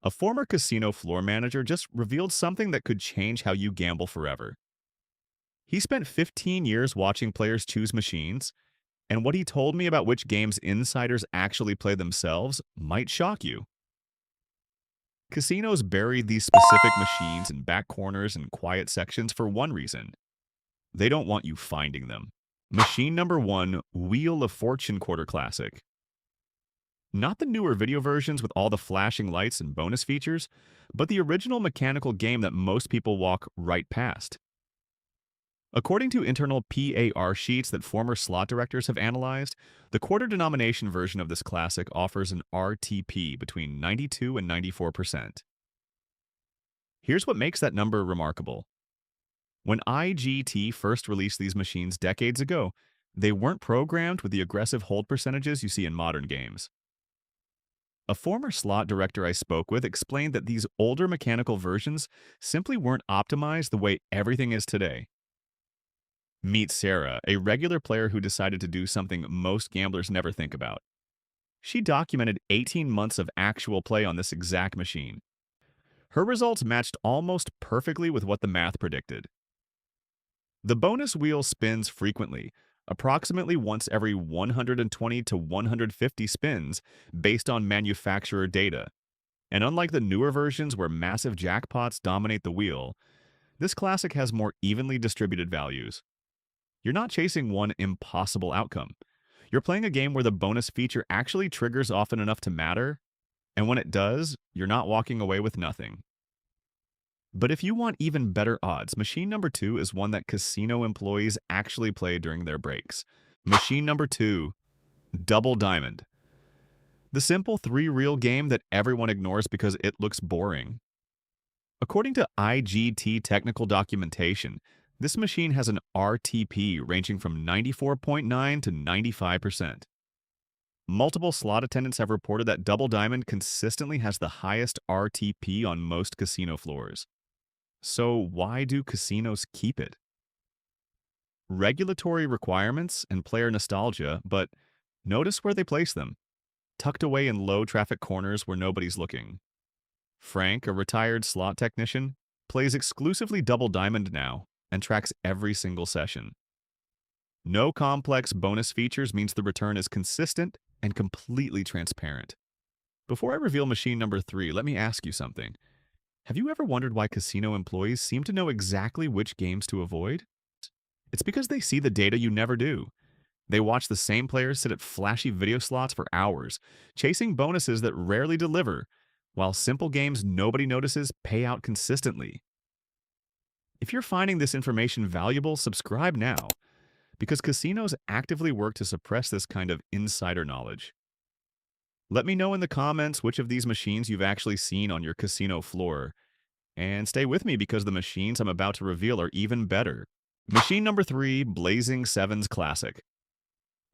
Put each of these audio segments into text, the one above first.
A former casino floor manager just revealed something that could change how you gamble forever. He spent 15 years watching players choose machines, and what he told me about which games insiders actually play themselves might shock you. Casinos bury these specific machines in back corners and quiet sections for one reason: they don't want you finding them. Machine number one, Wheel of Fortune Quarter Classic. Not the newer video versions with all the flashing lights and bonus features, but the original mechanical game that most people walk right past. According to internal PAR sheets that former slot directors have analyzed, the quarter denomination version of this classic offers an RTP between 92 and 94%. Here's what makes that number remarkable. When IGT first released these machines decades ago, they weren't programmed with the aggressive hold percentages you see in modern games. A former slot director I spoke with explained that these older mechanical versions simply weren't optimized the way everything is today. Meet Sarah, a regular player who decided to do something most gamblers never think about. She documented 18 months of actual play on this exact machine. Her results matched almost perfectly with what the math predicted. The bonus wheel spins frequently, approximately once every 120 to 150 spins based on manufacturer data. And unlike the newer versions where massive jackpots dominate the wheel, this classic has more evenly distributed values. You're not chasing one impossible outcome. You're playing a game where the bonus feature actually triggers often enough to matter, and when it does, you're not walking away with nothing. But if you want even better odds, machine number two is one that casino employees actually play during their breaks. Machine number two, Double Diamond. The simple three-reel game that everyone ignores because it looks boring. According to IGT technical documentation, this machine has an RTP ranging from 94.9 to 95%. Multiple slot attendants have reported that Double Diamond consistently has the highest RTP on most casino floors. So why do casinos keep it? Regulatory requirements and player nostalgia, but notice where they place them. Tucked away in low-traffic corners where nobody's looking. Frank, a retired slot technician, plays exclusively Double Diamond now and tracks every single session. No complex bonus features means the return is consistent and completely transparent. Before I reveal machine number three, let me ask you something. Have you ever wondered why casino employees seem to know exactly which games to avoid? It's because they see the data you never do. They watch the same players sit at flashy video slots for hours, chasing bonuses that rarely deliver, while simple games nobody notices pay out consistently. If you're finding this information valuable, subscribe now, because casinos actively work to suppress this kind of insider knowledge. Let me know in the comments which of these machines you've actually seen on your casino floor, and stay with me because the machines I'm about to reveal are even better. Machine number three, Blazing Sevens Classic.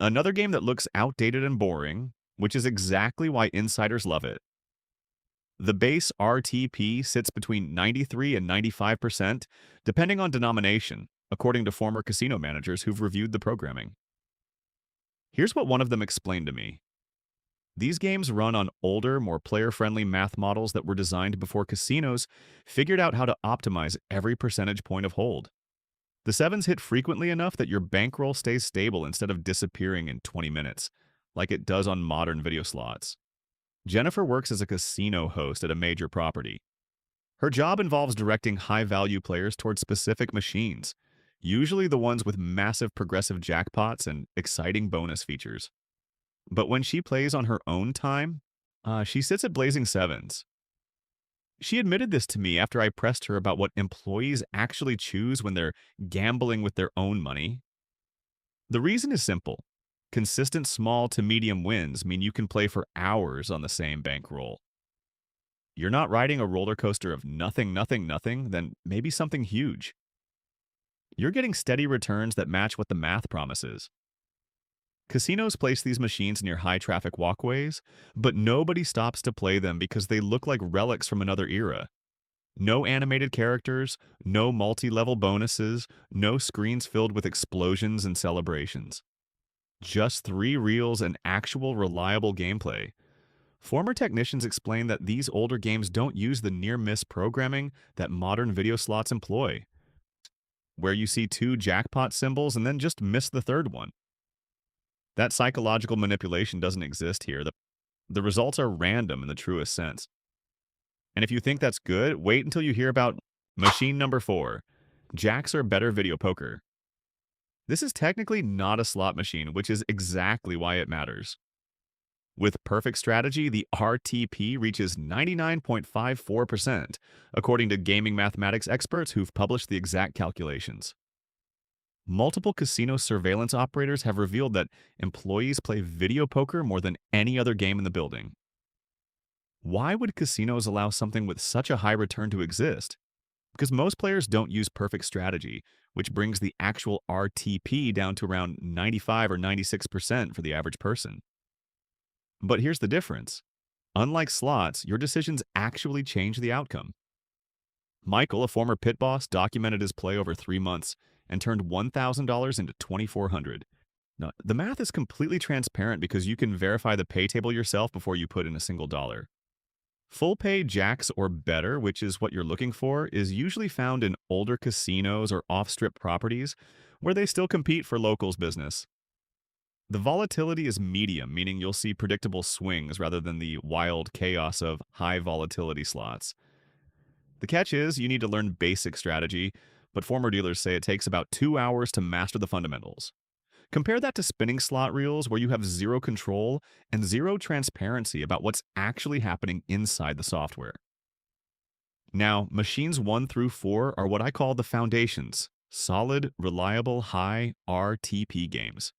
Another game that looks outdated and boring, which is exactly why insiders love it. The base RTP sits between 93 and 95%, depending on denomination, according to former casino managers who've reviewed the programming. Here's what one of them explained to me. These games run on older, more player-friendly math models that were designed before casinos figured out how to optimize every percentage point of hold. The sevens hit frequently enough that your bankroll stays stable instead of disappearing in 20 minutes, like it does on modern video slots. Jennifer works as a casino host at a major property. Her job involves directing high-value players towards specific machines, usually the ones with massive progressive jackpots and exciting bonus features. But when she plays on her own time, she sits at Blazing Sevens. She admitted this to me after I pressed her about what employees actually choose when they're gambling with their own money. The reason is simple. Consistent small to medium wins mean you can play for hours on the same bankroll. You're not riding a roller coaster of nothing, nothing, nothing, then maybe something huge. You're getting steady returns that match what the math promises. Casinos place these machines near high-traffic walkways, but nobody stops to play them because they look like relics from another era. No animated characters, no multi-level bonuses, no screens filled with explosions and celebrations. Just three reels and actual reliable gameplay. Former technicians explain that these older games don't use the near-miss programming that modern video slots employ, where you see two jackpot symbols and then just miss the third one. That psychological manipulation doesn't exist here. The results are random in the truest sense. And if you think that's good, wait until you hear about machine number 4. Jacks are better video poker. This is technically not a slot machine, which is exactly why it matters. With perfect strategy, the RTP reaches 99.54%, according to gaming mathematics experts who've published the exact calculations. Multiple casino surveillance operators have revealed that employees play video poker more than any other game in the building. Why would casinos allow something with such a high return to exist? Because most players don't use perfect strategy, which brings the actual RTP down to around 95 or 96% for the average person. But here's the difference. Unlike slots, your decisions actually change the outcome. Michael, a former pit boss, documented his play over 3 months and turned $1,000 into $2,400. Now, the math is completely transparent because you can verify the pay table yourself before you put in a single dollar. Full pay jacks or better, which is what you're looking for, is usually found in older casinos or off-strip properties where they still compete for locals' business. The volatility is medium, meaning you'll see predictable swings rather than the wild chaos of high volatility slots. The catch is you need to learn basic strategy, but former dealers say it takes about 2 hours to master the fundamentals. Compare that to spinning slot reels where you have zero control and zero transparency about what's actually happening inside the software. Now, machines 1 through 4 are what I call the foundations, solid, reliable, high RTP games.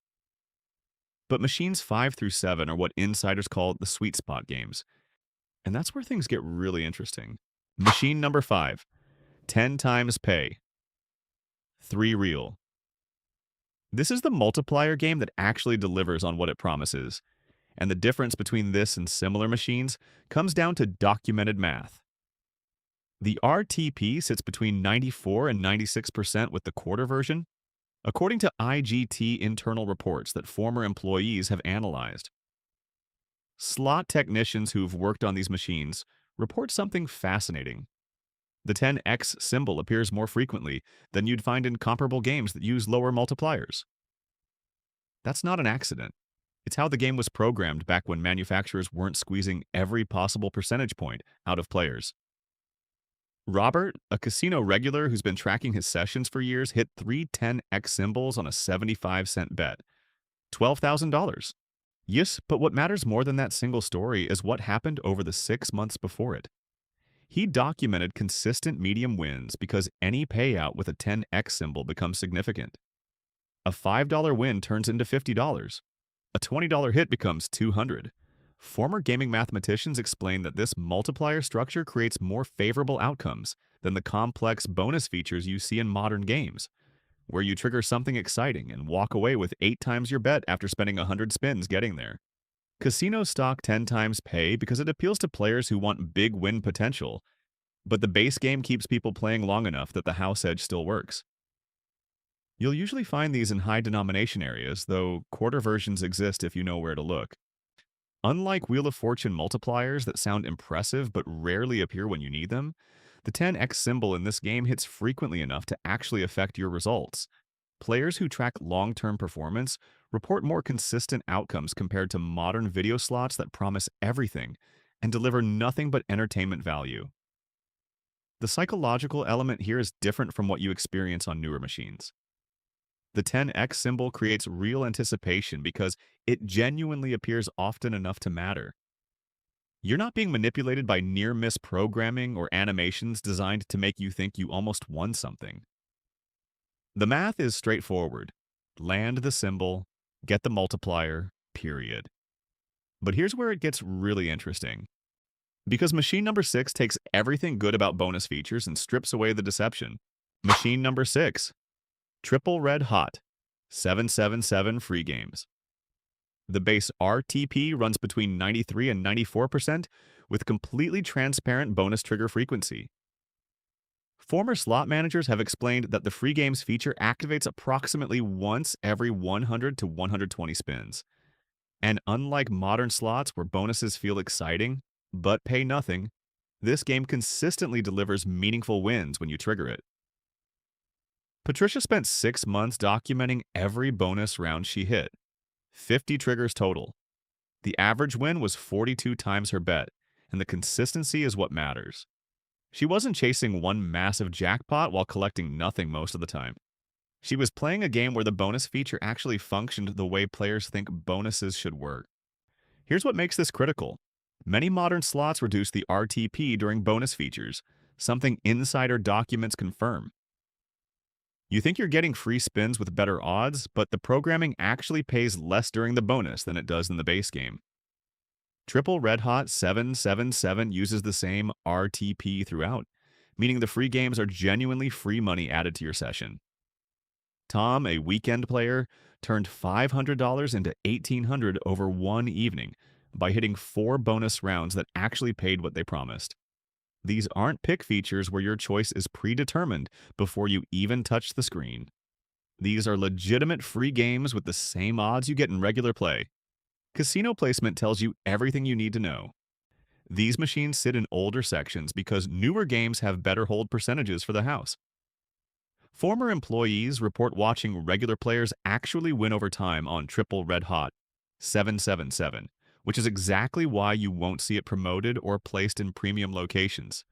But machines 5 through 7 are what insiders call the sweet spot games. And that's where things get really interesting. Machine number 5, 10 times pay, 3 reel. This is the multiplier game that actually delivers on what it promises. And the difference between this and similar machines comes down to documented math. The RTP sits between 94 and 96% with the quarter version, according to IGT internal reports that former employees have analyzed. Slot technicians who've worked on these machines report something fascinating. The 10x symbol appears more frequently than you'd find in comparable games that use lower multipliers. That's not an accident. It's how the game was programmed back when manufacturers weren't squeezing every possible percentage point out of players. Robert, a casino regular who's been tracking his sessions for years, hit 3 10x symbols on a 75-cent bet. $12,000. Yes, but what matters more than that single story is what happened over the 6 months before it. He documented consistent medium wins because any payout with a 10x symbol becomes significant. A $5 win turns into $50. A $20 hit becomes $200. Former gaming mathematicians explain that this multiplier structure creates more favorable outcomes than the complex bonus features you see in modern games, where you trigger something exciting and walk away with 8 times your bet after spending 100 spins getting there. Casinos stock 10 times pay because it appeals to players who want big win potential, but the base game keeps people playing long enough that the house edge still works. You'll usually find these in high denomination areas, though quarter versions exist if you know where to look. Unlike Wheel of Fortune multipliers that sound impressive but rarely appear when you need them, the 10x symbol in this game hits frequently enough to actually affect your results. Players who track long-term performance report more consistent outcomes compared to modern video slots that promise everything and deliver nothing but entertainment value. The psychological element here is different from what you experience on newer machines. The 10x symbol creates real anticipation because it genuinely appears often enough to matter. You're not being manipulated by near-miss programming or animations designed to make you think you almost won something. The math is straightforward. Land the symbol, get the multiplier, period. But here's where it gets really interesting. Because machine number 6 takes everything good about bonus features and strips away the deception. Machine number 6. Triple Red Hot. 777 free games. The base RTP runs between 93 and 94% with completely transparent bonus trigger frequency. Former slot managers have explained that the free games feature activates approximately once every 100 to 120 spins. And unlike modern slots where bonuses feel exciting, but pay nothing, this game consistently delivers meaningful wins when you trigger it. Patricia spent 6 months documenting every bonus round she hit, 50 triggers total. The average win was 42 times her bet, and the consistency is what matters. She wasn't chasing one massive jackpot while collecting nothing most of the time. She was playing a game where the bonus feature actually functioned the way players think bonuses should work. Here's what makes this critical. Many modern slots reduce the RTP during bonus features, something insider documents confirm. You think you're getting free spins with better odds, but the programming actually pays less during the bonus than it does in the base game. Triple Red Hot 777 uses the same RTP throughout, meaning the free games are genuinely free money added to your session. Tom, a weekend player, turned $500 into $1,800 over one evening by hitting 4 bonus rounds that actually paid what they promised. These aren't pick features where your choice is predetermined before you even touch the screen. These are legitimate free games with the same odds you get in regular play. Casino placement tells you everything you need to know. These machines sit in older sections because newer games have better hold percentages for the house. Former employees report watching regular players actually win over time on Triple Red Hot 777, which is exactly why you won't see it promoted or placed in premium locations.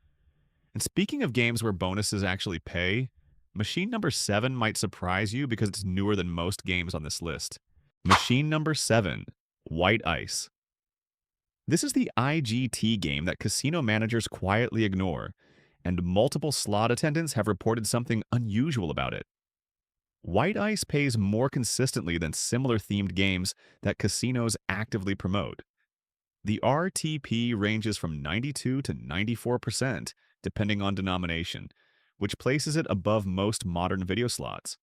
And speaking of games where bonuses actually pay, machine number 7 might surprise you because it's newer than most games on this list. Machine number 7, White Ice. This is the IGT game that casino managers quietly ignore, and multiple slot attendants have reported something unusual about it. White Ice pays more consistently than similar themed games that casinos actively promote. The RTP ranges from 92 to 94%, depending on denomination, which places it above most modern video slots.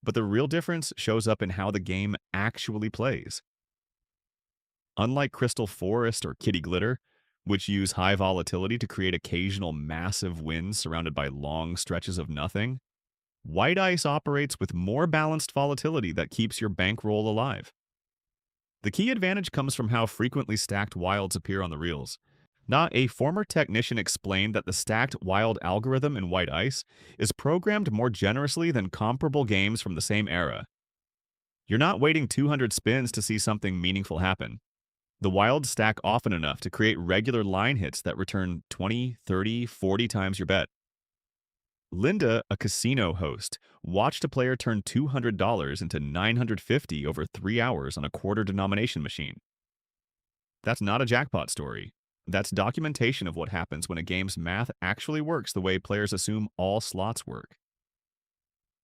But the real difference shows up in how the game actually plays. Unlike Crystal Forest or Kitty Glitter, which use high volatility to create occasional massive wins surrounded by long stretches of nothing, White Ice operates with more balanced volatility that keeps your bankroll alive. The key advantage comes from how frequently stacked wilds appear on the reels. A former technician explained that the stacked wild algorithm in White Ice is programmed more generously than comparable games from the same era. You're not waiting 200 spins to see something meaningful happen. The wilds stack often enough to create regular line hits that return 20, 30, 40 times your bet. Linda, a casino host, watched a player turn $200 into $950 over 3 hours on a quarter denomination machine. That's not a jackpot story. That's documentation of what happens when a game's math actually works the way players assume all slots work.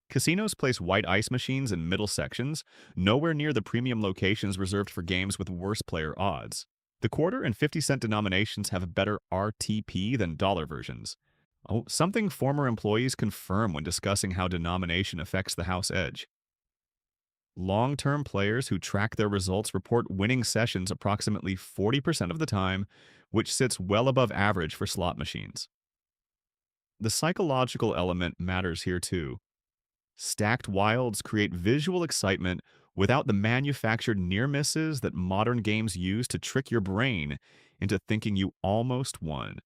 Casinos place White Ice machines in middle sections, nowhere near the premium locations reserved for games with worse player odds. The quarter and 50-cent denominations have better RTP than dollar versions. Something former employees confirm when discussing how denomination affects the house edge. Long-term players who track their results report winning sessions approximately 40% of the time, which sits well above average for slot machines. The psychological element matters here too. Stacked wilds create visual excitement without the manufactured near misses that modern games use to trick your brain into thinking you almost won.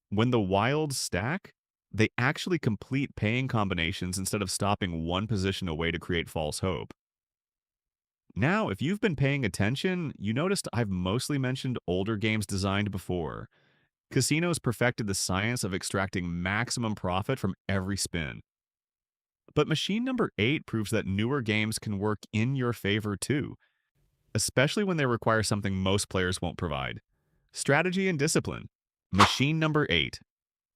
When the wilds stack, they actually complete paying combinations instead of stopping one position away to create false hope. Now, if you've been paying attention, you noticed I've mostly mentioned older games designed before. Casinos perfected the science of extracting maximum profit from every spin. But machine number 8 proves that newer games can work in your favor too, especially when they require something most players won't provide: strategy and discipline. Machine number 8,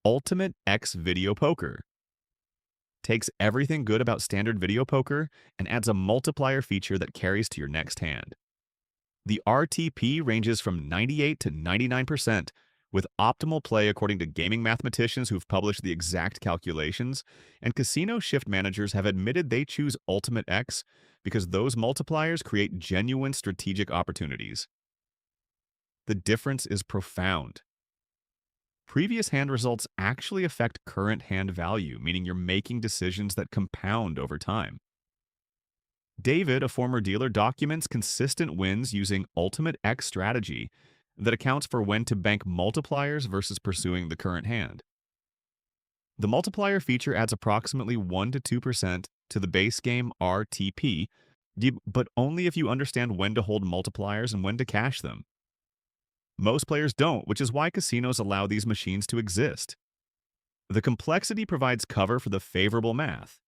Ultimate X Video Poker. Takes everything good about standard video poker and adds a multiplier feature that carries to your next hand. The RTP ranges from 98 to 99%, with optimal play according to gaming mathematicians who've published the exact calculations, and casino shift managers have admitted they choose Ultimate X because those multipliers create genuine strategic opportunities. The difference is profound. Previous hand results actually affect current hand value, meaning you're making decisions that compound over time. David, a former dealer, documents consistent wins using Ultimate X strategy that accounts for when to bank multipliers versus pursuing the current hand. The multiplier feature adds approximately 1 to 2% to the base game RTP, but only if you understand when to hold multipliers and when to cash them. Most players don't, which is why casinos allow these machines to exist. The complexity provides cover for the favorable math.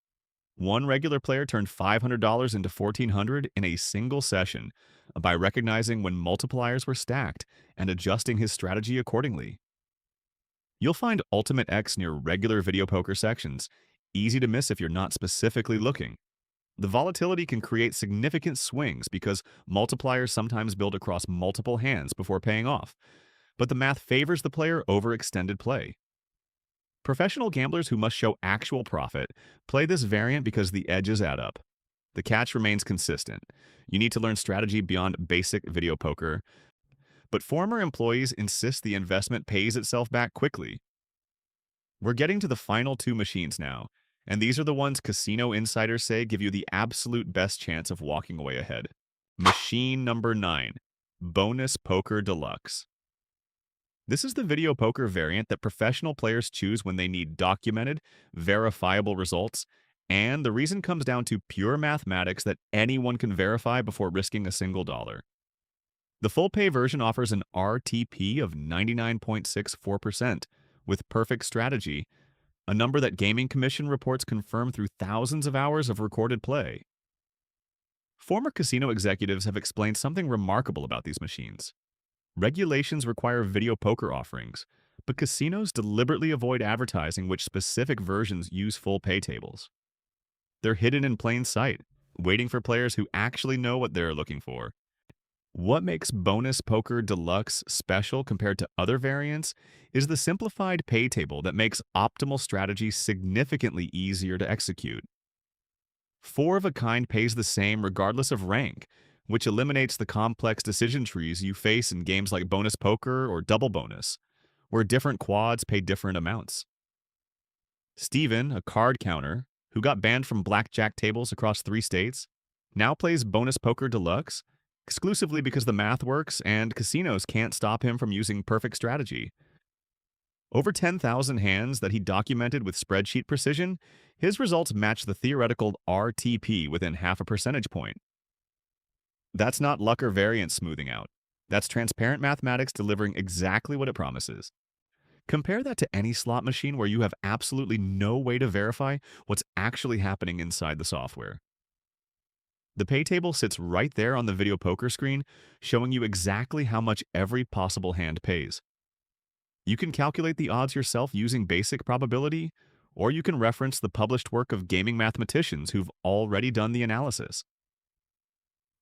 One regular player turned $500 into $1,400 in a single session by recognizing when multipliers were stacked and adjusting his strategy accordingly. You'll find Ultimate X near regular video poker sections, easy to miss if you're not specifically looking. The volatility can create significant swings because multipliers sometimes build across multiple hands before paying off, but the math favors the player over extended play. Professional gamblers who must show actual profit play this variant because the edges add up. The catch remains consistent. You need to learn strategy beyond basic video poker, but former employees insist the investment pays itself back quickly. We're getting to the final two machines now, and these are the ones casino insiders say give you the absolute best chance of walking away ahead. Machine number 9, Bonus Poker Deluxe. This is the video poker variant that professional players choose when they need documented, verifiable results, and the reason comes down to pure mathematics that anyone can verify before risking a single dollar. The full pay version offers an RTP of 99.64% with perfect strategy, a number that Gaming Commission reports confirmed through thousands of hours of recorded play. Former casino executives have explained something remarkable about these machines. Regulations require video poker offerings, but casinos deliberately avoid advertising which specific versions use full pay tables. They're hidden in plain sight, waiting for players who actually know what they're looking for. What makes Bonus Poker Deluxe special compared to other variants is the simplified pay table that makes optimal strategy significantly easier to execute. Four of a kind pays the same regardless of rank, which eliminates the complex decision trees you face in games like Bonus Poker or Double Bonus, where different quads pay different amounts. Steven, a card counter, who got banned from blackjack tables across 3 states, now plays Bonus Poker Deluxe exclusively because the math works and casinos can't stop him from using perfect strategy. Over 10,000 hands that he documented with spreadsheet precision, his results match the theoretical RTP within half a percentage point. That's not luck or variance smoothing out. That's transparent mathematics delivering exactly what it promises. Compare that to any slot machine where you have absolutely no way to verify what's actually happening inside the software. The pay table sits right there on the video poker screen, showing you exactly how much every possible hand pays. You can calculate the odds yourself using basic probability, or you can reference the published work of gaming mathematicians who've already done the analysis.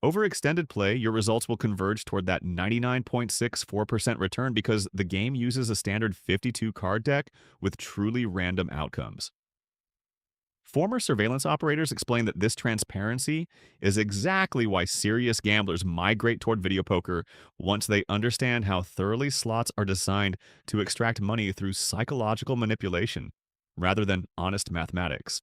Over extended play, your results will converge toward that 99.64% return because the game uses a standard 52 card deck with truly random outcomes. Former surveillance operators explain that this transparency is exactly why serious gamblers migrate toward video poker once they understand how thoroughly slots are designed to extract money through psychological manipulation rather than honest mathematics.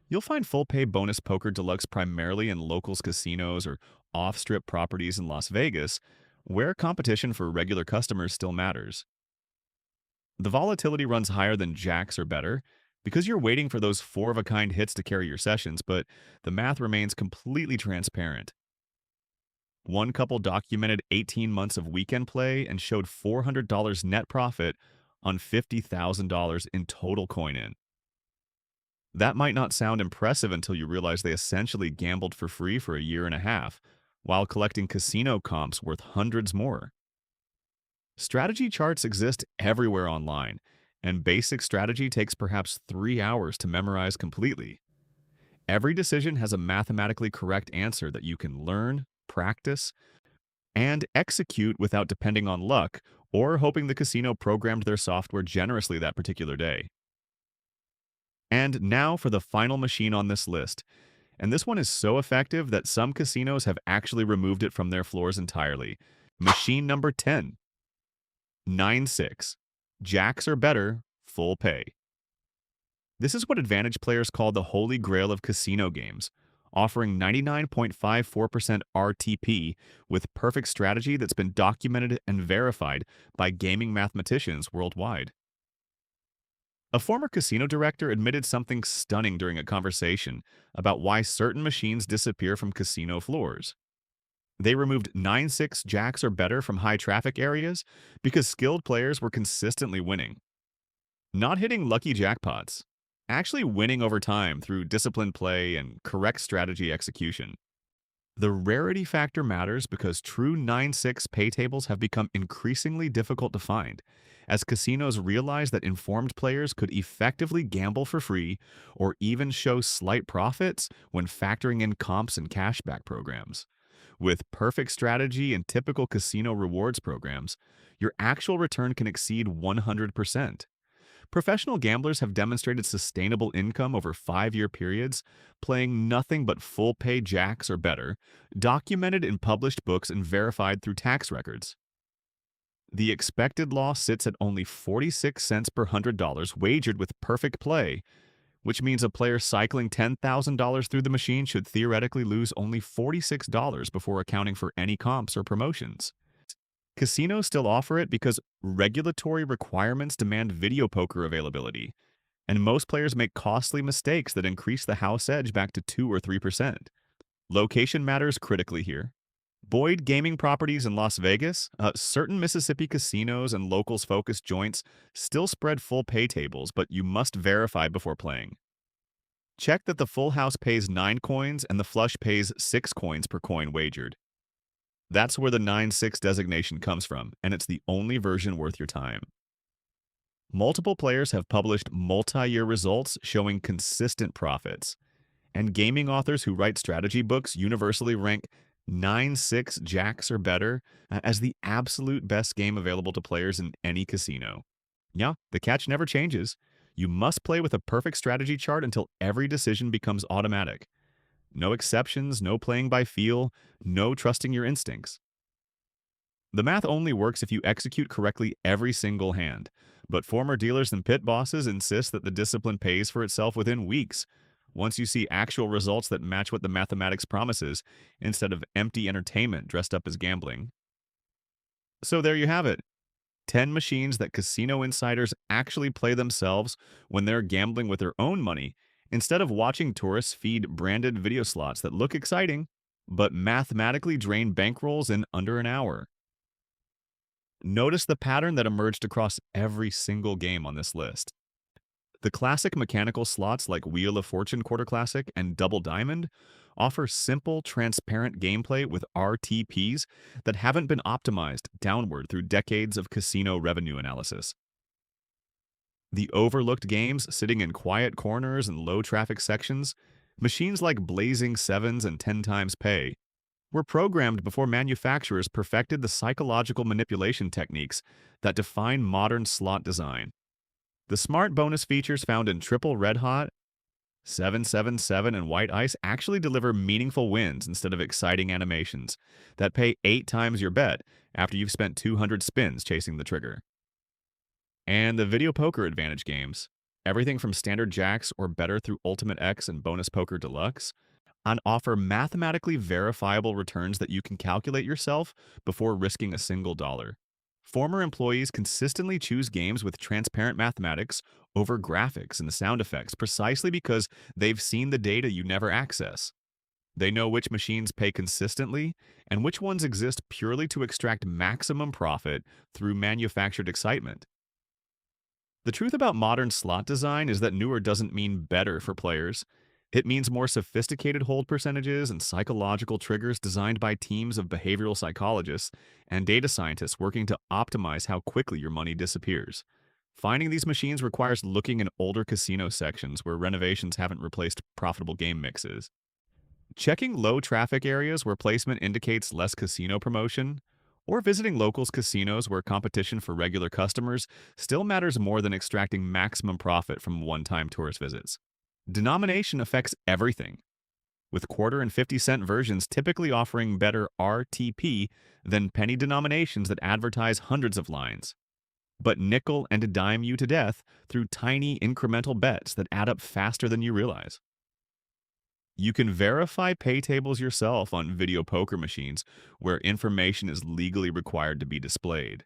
You'll find full-pay Bonus Poker Deluxe primarily in locals casinos or off-strip properties in Las Vegas, where competition for regular customers still matters. The volatility runs higher than jacks or better, because you're waiting for those four-of-a-kind hits to carry your sessions, but the math remains completely transparent. One couple documented 18 months of weekend play and showed $400 net profit on $50,000 in total coin-in. That might not sound impressive until you realize they essentially gambled for free for a year and a half, while collecting casino comps worth hundreds more. Strategy charts exist everywhere online, and basic strategy takes perhaps 3 hours to memorize completely. Every decision has a mathematically correct answer that you can learn, practice, and execute without depending on luck or hoping the casino programmed their software generously that particular day. And now for the final machine on this list. And this one is so effective that some casinos have actually removed it from their floors entirely. Machine number 10. 9-6. Jacks or better, full pay. This is what advantage players call the holy grail of casino games, offering 99.54% RTP with perfect strategy that's been documented and verified by gaming mathematicians worldwide. A former casino director admitted something stunning during a conversation about why certain machines disappear from casino floors. They removed 9-6 jacks or better from high traffic areas because skilled players were consistently winning. Not hitting lucky jackpots, actually winning over time through disciplined play and correct strategy execution. The rarity factor matters because true 9-6 pay tables have become increasingly difficult to find, as casinos realize that informed players could effectively gamble for free or even show slight profits when factoring in comps and cashback programs. With perfect strategy and typical casino rewards programs, your actual return can exceed 100%. Professional gamblers have demonstrated sustainable income over 5-year periods, playing nothing but full pay jacks or better, documented in published books and verified through tax records. The expected loss sits at only 46 cents per $100 wagered with perfect play, which means a player cycling $10,000 through the machine should theoretically lose only $46 before accounting for any comps or promotions. Casinos still offer it because regulatory requirements demand video poker availability, and most players make costly mistakes that increase the house edge back to 2 or 3%. Location matters critically here. Boyd Gaming Properties in Las Vegas, certain Mississippi casinos and locals-focused joints still spread full pay tables, but you must verify before playing. Check that the full house pays 9 coins and the flush pays 6 coins per coin wagered. That's where the 9-6 designation comes from, and it's the only version worth your time. Multiple players have published multi-year results showing consistent profits, and gaming authors who write strategy books universally rank 9-6 jacks or better as the absolute best game available to players in any casino. Yeah, the catch never changes. You must play with a perfect strategy chart until every decision becomes automatic. No exceptions, no playing by feel, no trusting your instincts. The math only works if you execute correctly every single hand, but former dealers and pit bosses insist that the discipline pays for itself within weeks, once you see actual results that match what the mathematics promises, instead of empty entertainment dressed up as gambling. So there you have it. 10 machines that casino insiders actually play themselves when they're gambling with their own money, instead of watching tourists feed branded video slots that look exciting, but mathematically drain bankrolls in under an hour. Notice the pattern that emerged across every single game on this list. The classic mechanical slots like Wheel of Fortune Quarter Classic and Double Diamond offer simple, transparent gameplay with RTPs that haven't been optimized downward through decades of casino revenue analysis. The overlooked games sitting in quiet corners and low-traffic sections, machines like Blazing Sevens and 10 times pay, were programmed before manufacturers perfected the psychological manipulation techniques that define modern slot design. The smart bonus features found in Triple Red Hot, 777, and White Ice actually deliver meaningful wins instead of exciting animations that pay 8 times your bet after you've spent 200 spins chasing the trigger. And the Video Poker Advantage games, everything from standard jacks or better through Ultimate X and Bonus Poker Deluxe, and offer mathematically verifiable returns that you can calculate yourself before risking a single dollar. Former employees consistently choose games with transparent mathematics over graphics and sound effects precisely because they've seen the data you never access. They know which machines pay consistently and which ones exist purely to extract maximum profit through manufactured excitement. The truth about modern slot design is that newer doesn't mean better for players. It means more sophisticated hold percentages and psychological triggers designed by teams of behavioral psychologists and data scientists working to optimize how quickly your money disappears. Finding these machines requires looking in older casino sections where renovations haven't replaced profitable game mixes. Checking low traffic areas where placement indicates less casino promotion, or visiting locals casinos where competition for regular customers still matters more than extracting maximum profit from one-time tourist visits. Denomination affects everything, with quarter and 50-cent versions typically offering better RTP than penny denominations that advertise hundreds of lines, but nickel and dime you to death through tiny incremental bets that add up faster than you realize. You can verify pay tables yourself on video poker machines where information is legally required to be displayed.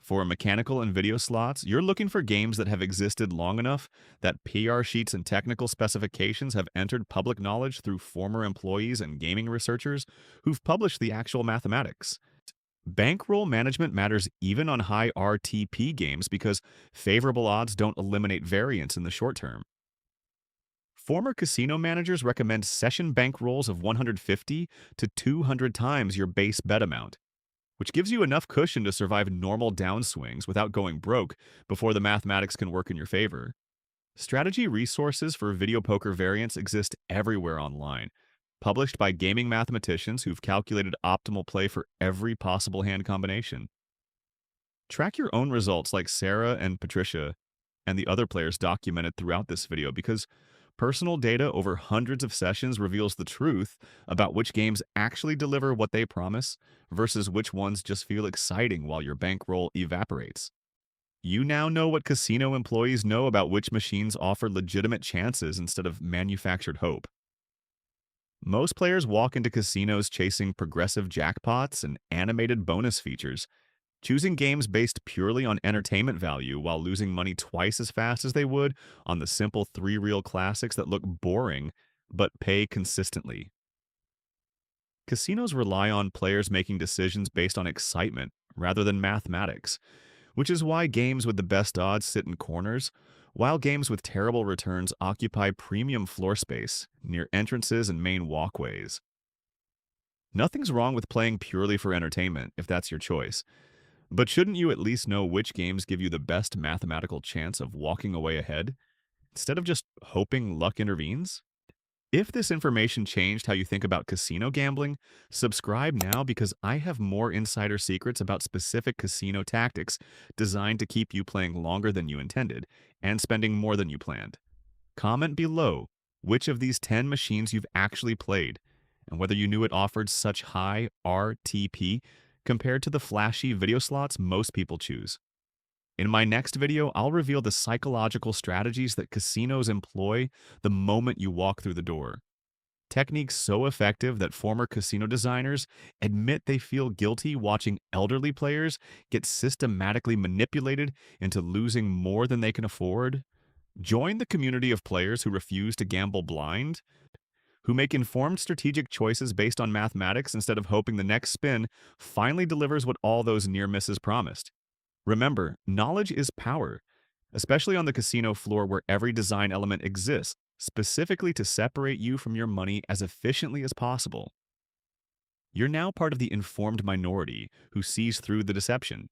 For mechanical and video slots, you're looking for games that have existed long enough that PR sheets and technical specifications have entered public knowledge through former employees and gaming researchers who've published the actual mathematics. Bankroll management matters even on high RTP games because favorable odds don't eliminate variance in the short term. Former casino managers recommend session bankrolls of 150 to 200 times your base bet amount, which gives you enough cushion to survive normal downswings without going broke before the mathematics can work in your favor. Strategy resources for video poker variants exist everywhere online, published by gaming mathematicians who've calculated optimal play for every possible hand combination. Track your own results like Sarah and Patricia and the other players documented throughout this video because personal data over hundreds of sessions reveals the truth about which games actually deliver what they promise versus which ones just feel exciting while your bankroll evaporates. You now know what casino employees know about which machines offer legitimate chances instead of manufactured hope. Most players walk into casinos chasing progressive jackpots and animated bonus features, choosing games based purely on entertainment value while losing money twice as fast as they would on the simple three-reel classics that look boring but pay consistently. Casinos rely on players making decisions based on excitement rather than mathematics, which is why games with the best odds sit in corners, while games with terrible returns occupy premium floor space near entrances and main walkways. Nothing's wrong with playing purely for entertainment if that's your choice, but shouldn't you at least know which games give you the best mathematical chance of walking away ahead, instead of just hoping luck intervenes? If this information changed how you think about casino gambling, subscribe now because I have more insider secrets about specific casino tactics designed to keep you playing longer than you intended and spending more than you planned. Comment below which of these 10 machines you've actually played and whether you knew it offered such high RTP compared to the flashy video slots most people choose. In my next video, I'll reveal the psychological strategies that casinos employ the moment you walk through the door. Techniques so effective that former casino designers admit they feel guilty watching elderly players get systematically manipulated into losing more than they can afford. Join the community of players who refuse to gamble blind, who make informed strategic choices based on mathematics instead of hoping the next spin finally delivers what all those near misses promised. Remember, knowledge is power, especially on the casino floor where every design element exists, specifically to separate you from your money as efficiently as possible. You're now part of the informed minority who sees through the deception.